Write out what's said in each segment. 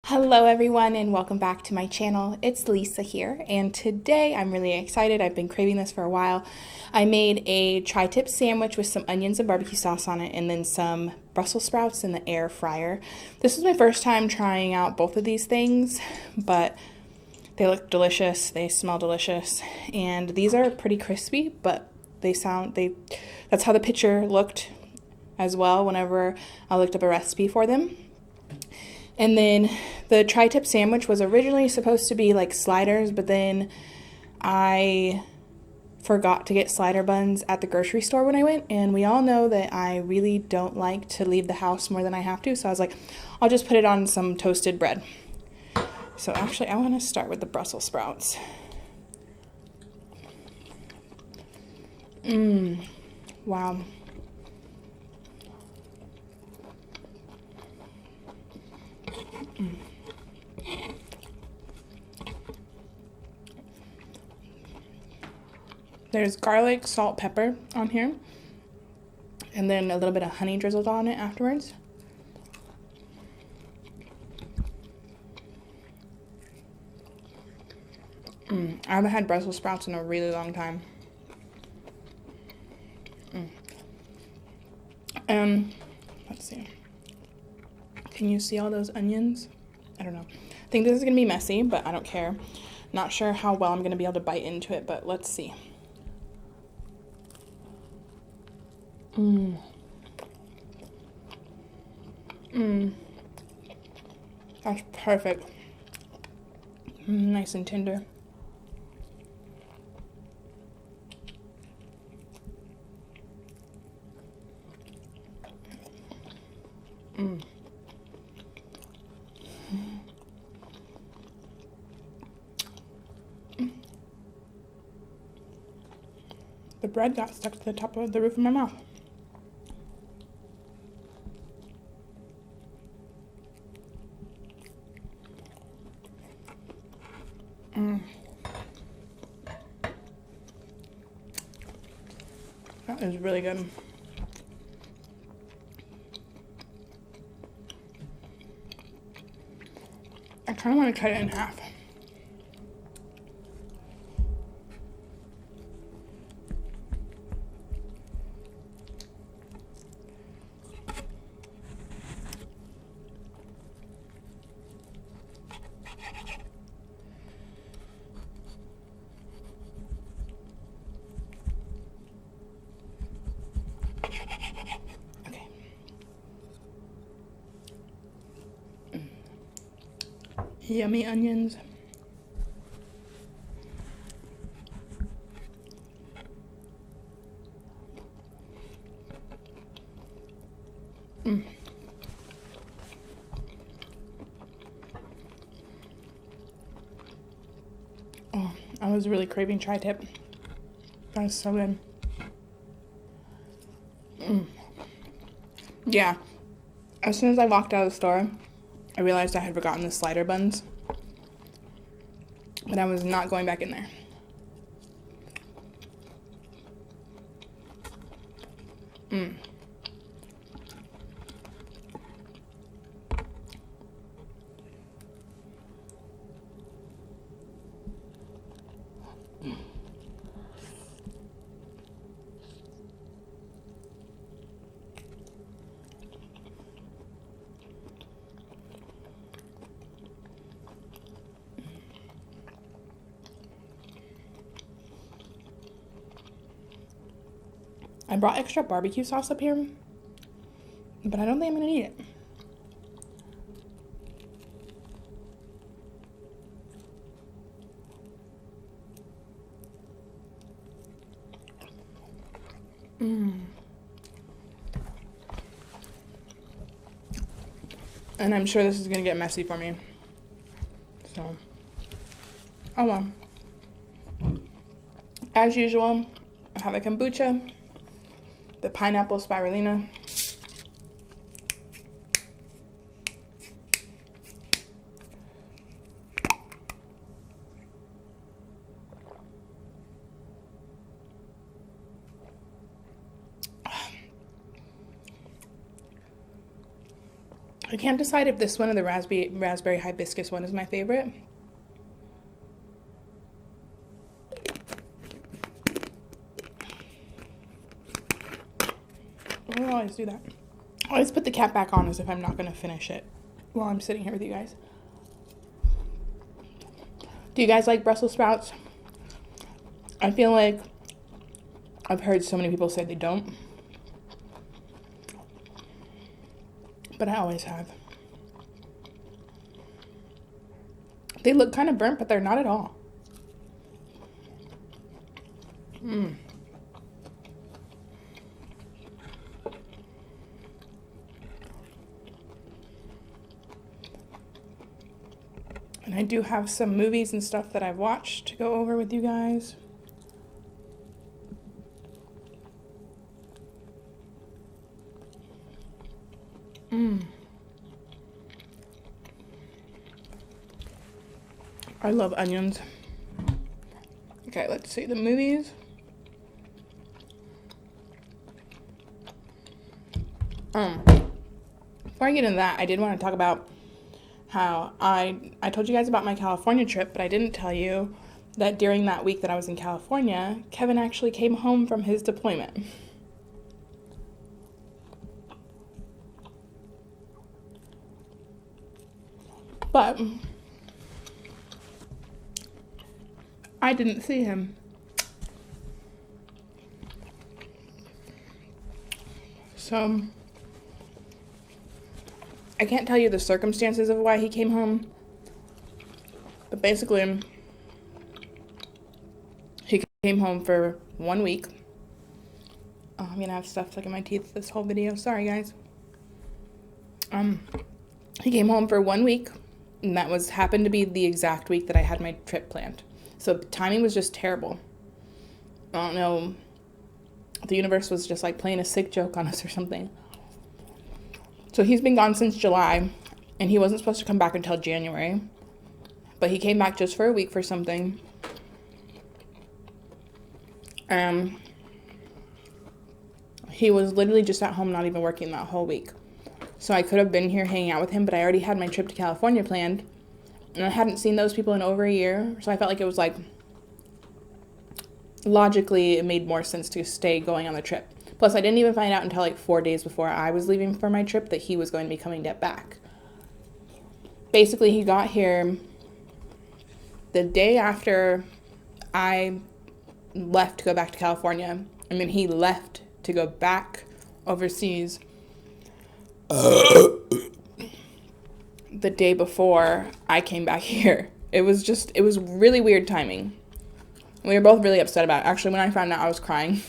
Hello everyone and welcome back to my channel. It's Lisa here and today I'm really excited. I've been craving this for a while. I made a tri-tip sandwich with some onions and barbecue sauce on it and then some Brussels sprouts in the air fryer. This is my first time trying out both of these things, but they look delicious, they smell delicious, and these are pretty crispy, but that's how the picture looked as well whenever I looked up a recipe for them. And then the tri-tip sandwich was originally supposed to be like sliders, but then I forgot to get slider buns at the grocery store when I went. And we all know that I really don't like to leave the house more than I have to. So I was like, I'll just put it on some toasted bread. So actually, I want to start with the Brussels sprouts. Wow. There's garlic, salt, pepper on here, and then a little bit of honey drizzled on it afterwards. I haven't had Brussels sprouts in a really long time. Let's see. Can you see all those onions? I don't know. I think this is gonna be messy, but I don't care. Not sure how well I'm gonna be able to bite into it, but let's see. That's perfect. Nice and tender. The bread got stuck to the top of the roof of my mouth. That is really good. I kind of want to cut it in half. Okay. Yummy onions. Oh, I was really craving tri-tip. That is so good. Yeah. As soon as I walked out of the store, I realized I had forgotten the slider buns. But I was not going back in there. I brought extra barbecue sauce up here, but I don't think I'm gonna need it. And I'm sure this is gonna get messy for me. So, oh well. As usual, I have a kombucha, the pineapple spirulina, I can't decide if this one or the raspberry hibiscus one is my favorite. I don't always do that. I always put the cap back on as if I'm not going to finish it while I'm sitting here with you guys. Do you guys like Brussels sprouts? I feel like I've heard so many people say they don't. But I always have. They look kind of burnt, but they're not at all. And I do have some movies and stuff that I've watched to go over with you guys. I love onions. Okay, let's see the movies. Before I get into that, I did want to talk about how I told you guys about my California trip, but I didn't tell you that during that week that I was in California, Kevin actually came home from his deployment. But I didn't see him. So I can't tell you the circumstances of why he came home, but basically he came home for 1 week. Oh, I'm gonna have stuff stuck in my teeth this whole video. Sorry, guys. He came home for 1 week, and that happened to be the exact week that I had my trip planned. So timing was just terrible. I don't know. The universe was just like playing a sick joke on us or something. So he's been gone since July, and he wasn't supposed to come back until January. But he came back just for a week for something. He was literally just at home, not even working that whole week. So I could have been here hanging out with him, but I already had my trip to California planned. And I hadn't seen those people in over a year. So I felt like it was like, logically, it made more sense to stay going on the trip. Plus, I didn't even find out until like 4 days before I was leaving for my trip that he was going to be coming back. Basically, he got here the day after I left to go back to California. And then he left to go back overseas the day before I came back here. It was really weird timing. We were both really upset about it. Actually, when I found out, I was crying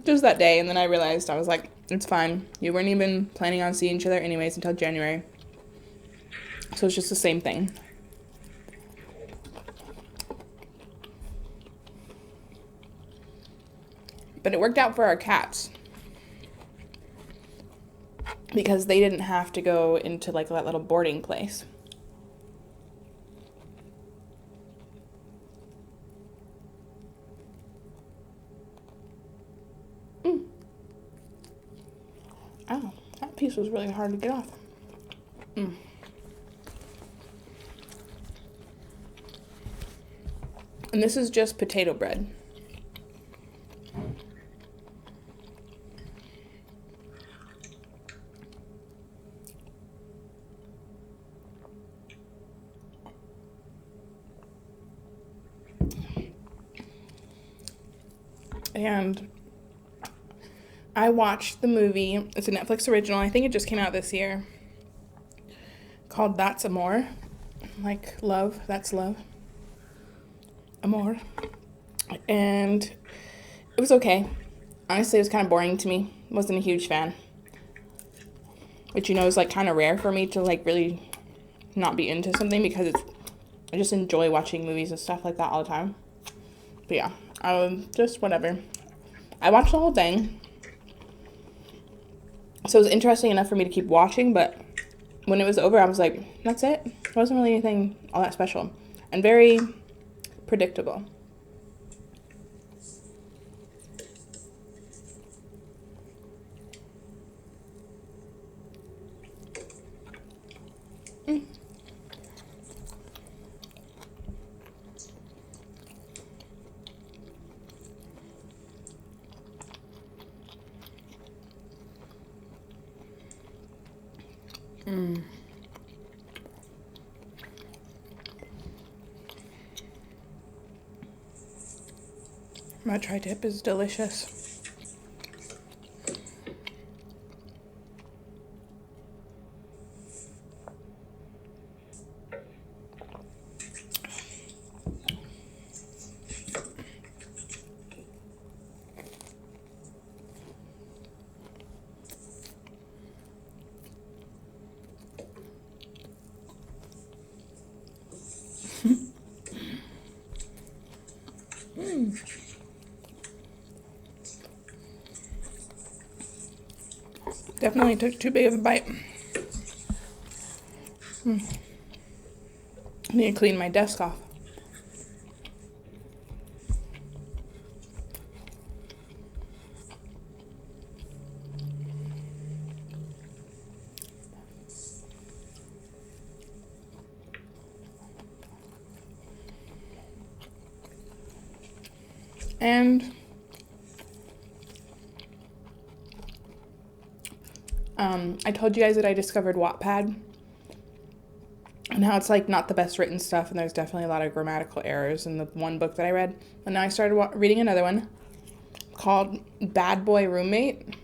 just that day. And then I realized, I was like, it's fine. You weren't even planning on seeing each other anyways until January. So it's just the same thing. But it worked out for our cats, because they didn't have to go into like that little boarding place. Oh, that piece was really hard to get off. And this is just potato bread. And I watched the movie. It's a Netflix original. I think it just came out this year. Called That's Amor. Like love. That's love. Amor. And it was okay. Honestly, it was kind of boring to me. Wasn't a huge fan. Which, is like kind of rare for me to like really not be into something, because I just enjoy watching movies and stuff like that all the time. But yeah, just whatever. I watched the whole thing. So it was interesting enough for me to keep watching, but when it was over, I was like, that's it. It wasn't really anything all that special. And very predictable. My tri-tip is delicious. Definitely took too big of a bite. I need to clean my desk off. And I told you guys that I discovered Wattpad and how it's like not the best written stuff, and there's definitely a lot of grammatical errors in the one book that I read. And now I started reading another one called Bad Boy Roommate,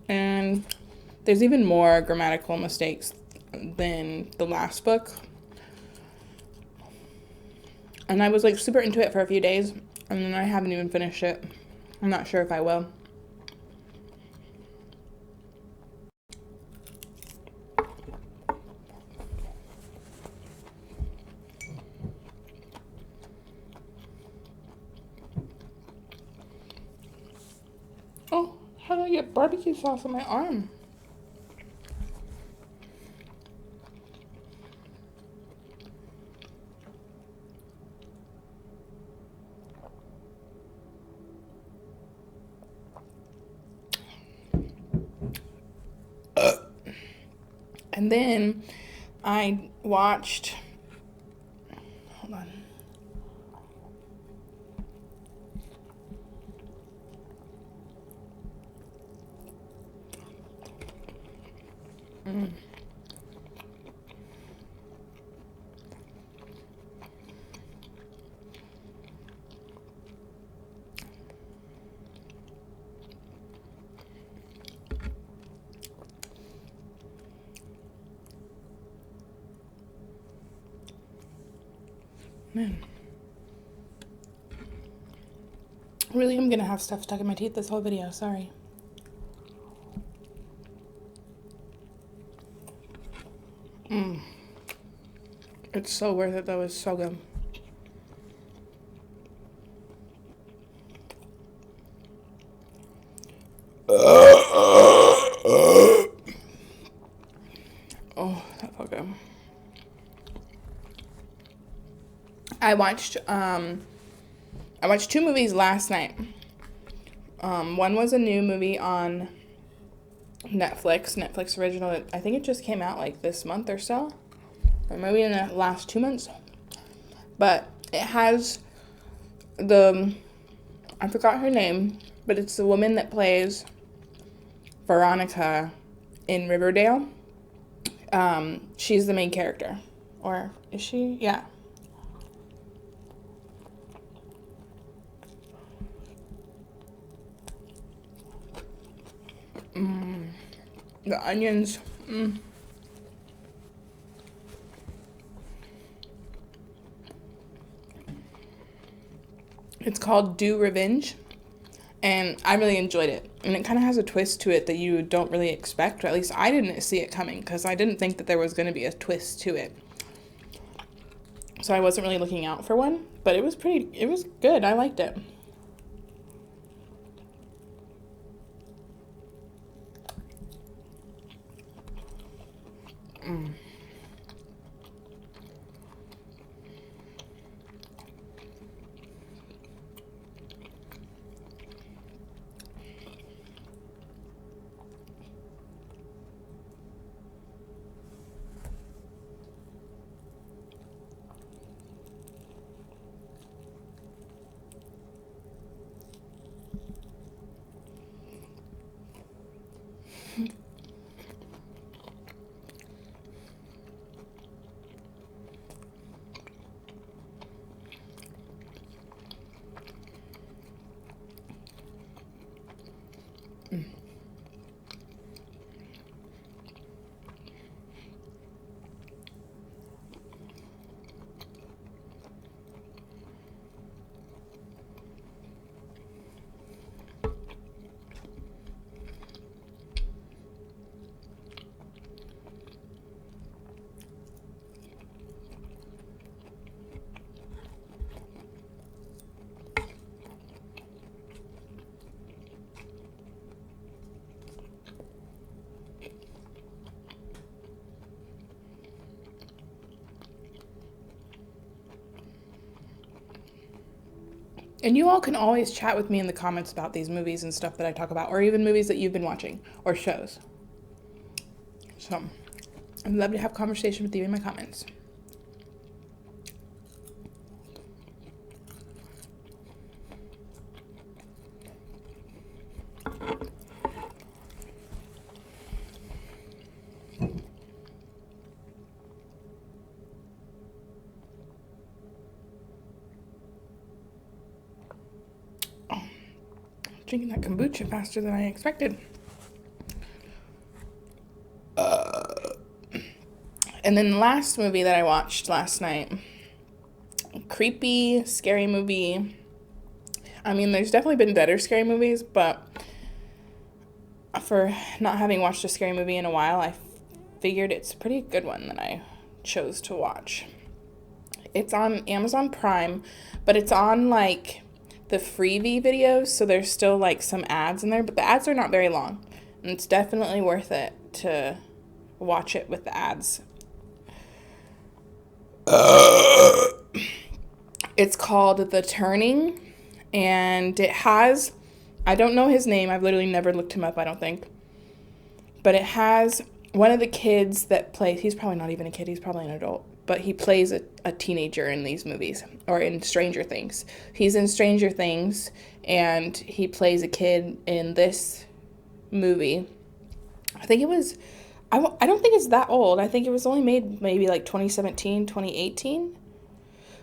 and there's even more grammatical mistakes than the last book. And I was like super into it for a few days, and then I haven't even finished it. I'm not sure if I will. Oh, how did I get barbecue sauce on my arm? And then I watched, hold on. Man. Really, I'm gonna have stuff stuck in my teeth this whole video, sorry. It's so worth it though, it's so good. Oh, that felt good. I watched two movies last night. One was a new movie on Netflix original. I think it just came out like this month or so, or maybe in the last 2 months. But it has I forgot her name, but it's the woman that plays Veronica in Riverdale. She's the main character. Or is she? Yeah. The onions. It's called Do Revenge, and I really enjoyed it. And it kind of has a twist to it that you don't really expect, or at least I didn't see it coming, because I didn't think that there was going to be a twist to it. So I wasn't really looking out for one, but it was good. I liked it. And you all can always chat with me in the comments about these movies and stuff that I talk about, or even movies that you've been watching, or shows. So, I'd love to have conversation with you in my comments. Drinking that kombucha faster than I expected. And then the last movie that I watched last night, creepy, scary movie. I mean, there's definitely been better scary movies, but for not having watched a scary movie in a while, I figured it's a pretty good one that I chose to watch. It's on Amazon Prime, but it's on like the freebie videos, so there's still like some ads in there, but the ads are not very long, and it's definitely worth it to watch it with the ads. It's called The Turning, and it has, I don't know his name, I've literally never looked him up, I don't think, but it has one of the kids that plays, he's probably not even a kid, he's probably an adult, but he plays a teenager in these movies, or in Stranger Things. He's in Stranger Things, and he plays a kid in this movie. I think it was, I don't think it's that old. I think it was only made maybe like 2017, 2018.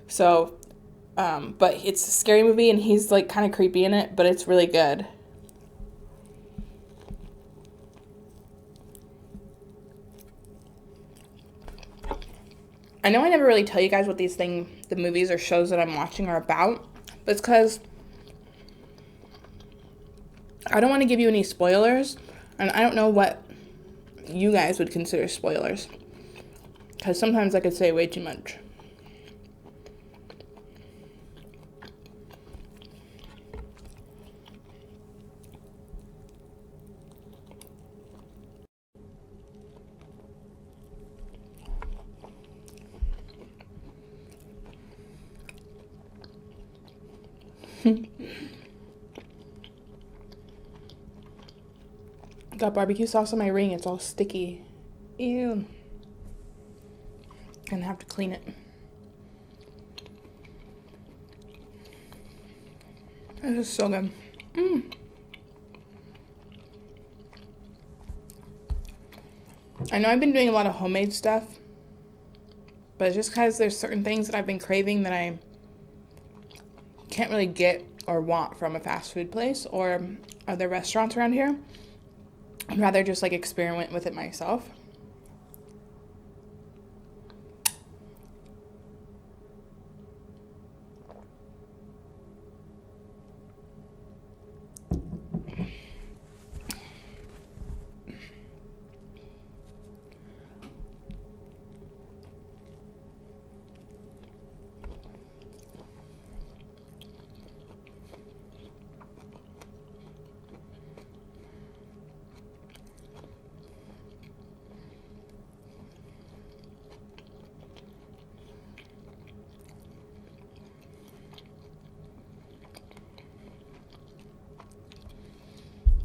So, but it's a scary movie, and he's like kind of creepy in it, but it's really good. I know I never really tell you guys what the movies or shows that I'm watching are about, but it's because I don't want to give you any spoilers, and I don't know what you guys would consider spoilers, because sometimes I could say way too much. Got barbecue sauce on my ring. It's all sticky. Ew. Gonna have to clean it. This is so good. I know I've been doing a lot of homemade stuff, but it's just because there's certain things that I've been craving that I can't really get or want from a fast food place or other restaurants around here. I'd rather just like experiment with it myself.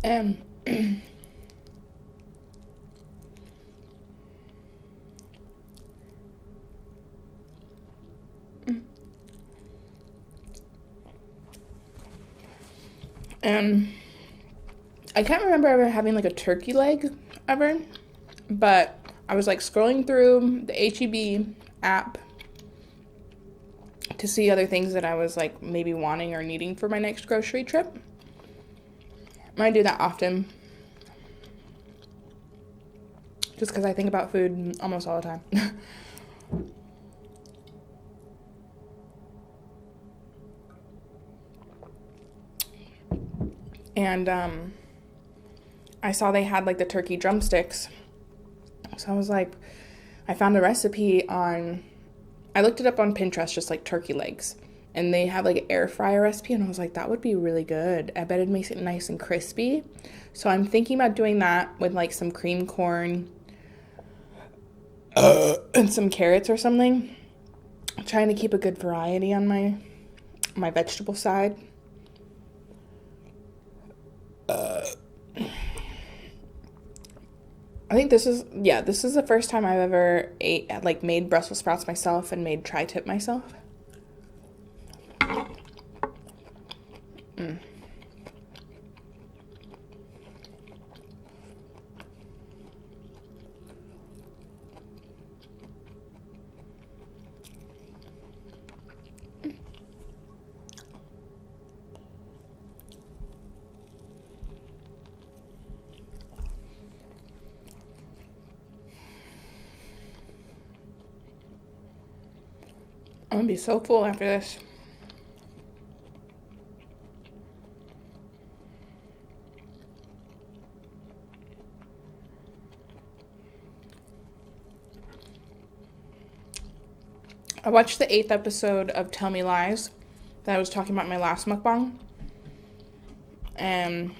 And I can't remember ever having like a turkey leg ever, but I was like scrolling through the HEB app to see other things that I was like maybe wanting or needing for my next grocery trip. I do that often, just because I think about food almost all the time. And I saw they had like the turkey drumsticks, so I was like, I found a recipe I looked it up on Pinterest, just like turkey legs. And they have like an air fryer recipe, and I was like, that would be really good. I bet it makes it nice and crispy. So I'm thinking about doing that with like some cream corn and some carrots or something. I'm trying to keep a good variety on my my vegetable side. I think this is the first time I've ever made Brussels sprouts myself and made tri-tip myself. I'm gonna be so full after this. I watched the 8th episode of Tell Me Lies that I was talking about in my last mukbang. And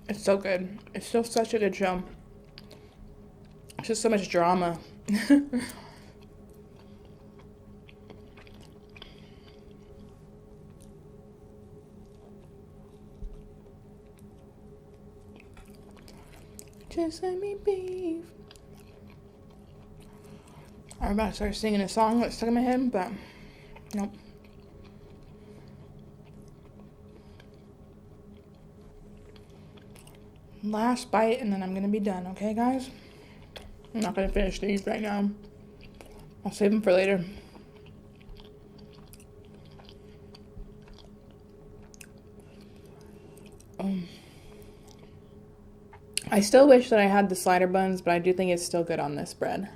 it's so good. It's still such a good show. It's just so much drama. Just let me be. I'm about to start singing a song that's stuck in my head, but nope. Last bite and then I'm gonna be done, okay guys? I'm not gonna finish these right now. I'll save them for later. I still wish that I had the slider buns, but I do think it's still good on this bread.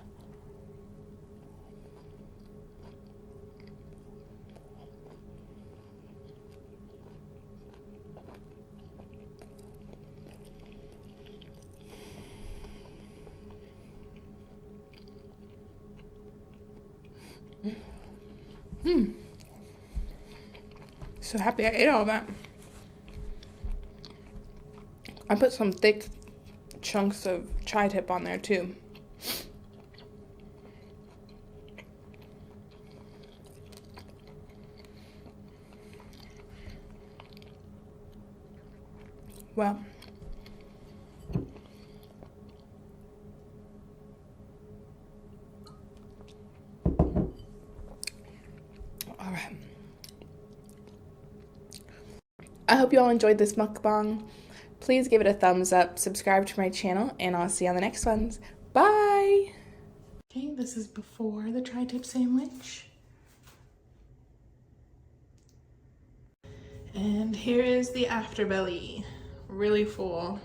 So happy I ate all that. I put some thick chunks of tri-tip on there too. Well, all right. I hope you all enjoyed this mukbang. Please give it a thumbs up, subscribe to my channel, and I'll see you on the next ones. Bye! Okay, this is before the tri-tip sandwich. And here is the afterbelly. Really full.